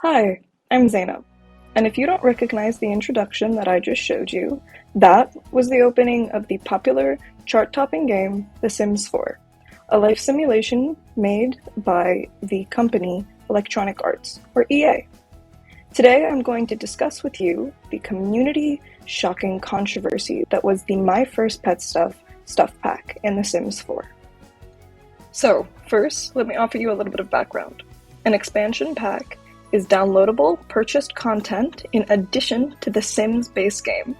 Hi, I'm Zainab, and if you don't recognize the introduction that I just showed you, that was the opening of the popular chart-topping game The Sims 4, a life simulation made by the company Electronic Arts, or EA. Today I'm going to discuss with you the community-shocking controversy that was the My First Pet Stuff pack in The Sims 4. So, first, let me offer you a little bit of background. An expansion pack is downloadable, purchased content in addition to the Sims base game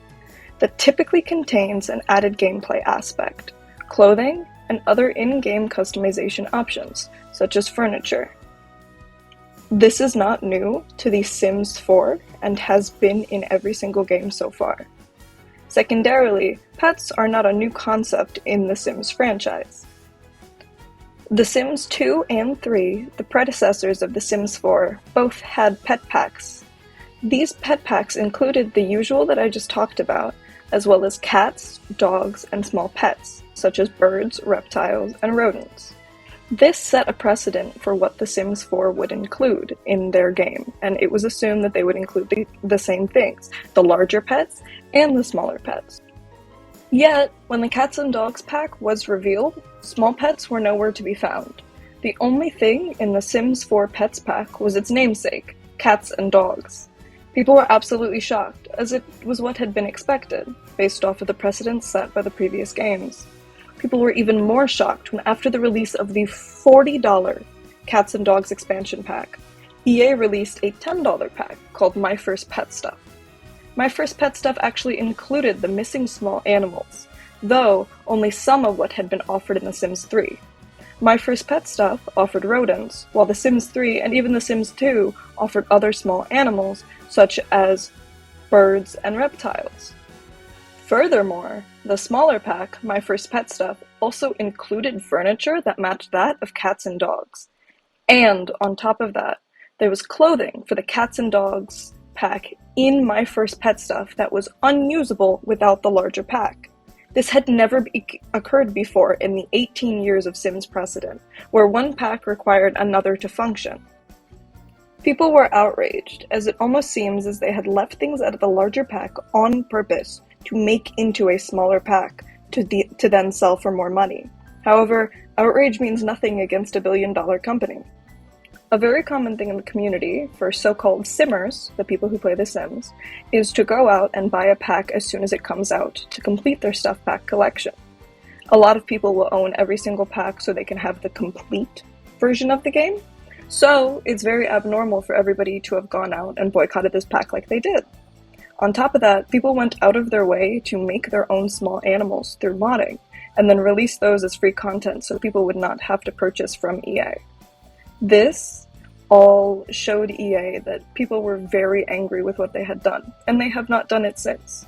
that typically contains an added gameplay aspect, clothing, and other in-game customization options, such as furniture. This is not new to The Sims 4 and has been in every single game so far. Secondarily, pets are not a new concept in the Sims franchise. The Sims 2 and 3, the predecessors of The Sims 4, both had pet packs. These pet packs included the usual that I just talked about, as well as cats, dogs, and small pets, such as birds, reptiles, and rodents. This set a precedent for what The Sims 4 would include in their game, and it was assumed that they would include the same things, the larger pets and the smaller pets. Yet, when the Cats and Dogs pack was revealed, small pets were nowhere to be found. The only thing in the Sims 4 Pets pack was its namesake, Cats and Dogs. People were absolutely shocked, as it was what had been expected, based off of the precedents set by the previous games. People were even more shocked when, after the release of the $40 Cats and Dogs expansion pack, EA released a $10 pack called My First Pet Stuff. My First Pet Stuff actually included the missing small animals, though only some of what had been offered in The Sims 3. My First Pet Stuff offered rodents, while The Sims 3 and even The Sims 2 offered other small animals, such as birds and reptiles. Furthermore, the smaller pack, My First Pet Stuff, also included furniture that matched that of cats and dogs. And on top of that, there was clothing for the Cats and Dogs pack in My First Pet Stuff that was unusable without the larger pack. This had never occurred before in the 18 years of Sims precedent, where one pack required another to function. People were outraged, as it almost seems as they had left things out of the larger pack on purpose to make into a smaller pack to then sell for more money. However, outrage means nothing against a billion-dollar company. A very common thing in the community for so-called Simmers, the people who play The Sims, is to go out and buy a pack as soon as it comes out to complete their stuff pack collection. A lot of people will own every single pack so they can have the complete version of the game, so it's very abnormal for everybody to have gone out and boycotted this pack like they did. On top of that, people went out of their way to make their own small animals through modding, and then release those as free content so people would not have to purchase from EA. This all showed EA that people were very angry with what they had done, and they have not done it since.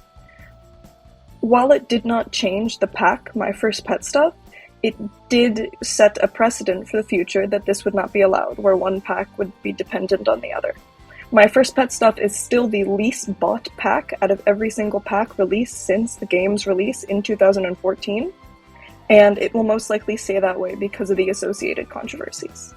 While it did not change the pack, My First Pet Stuff, it did set a precedent for the future that this would not be allowed, where one pack would be dependent on the other. My First Pet Stuff is still the least bought pack out of every single pack released since the game's release in 2014, and it will most likely stay that way because of the associated controversies.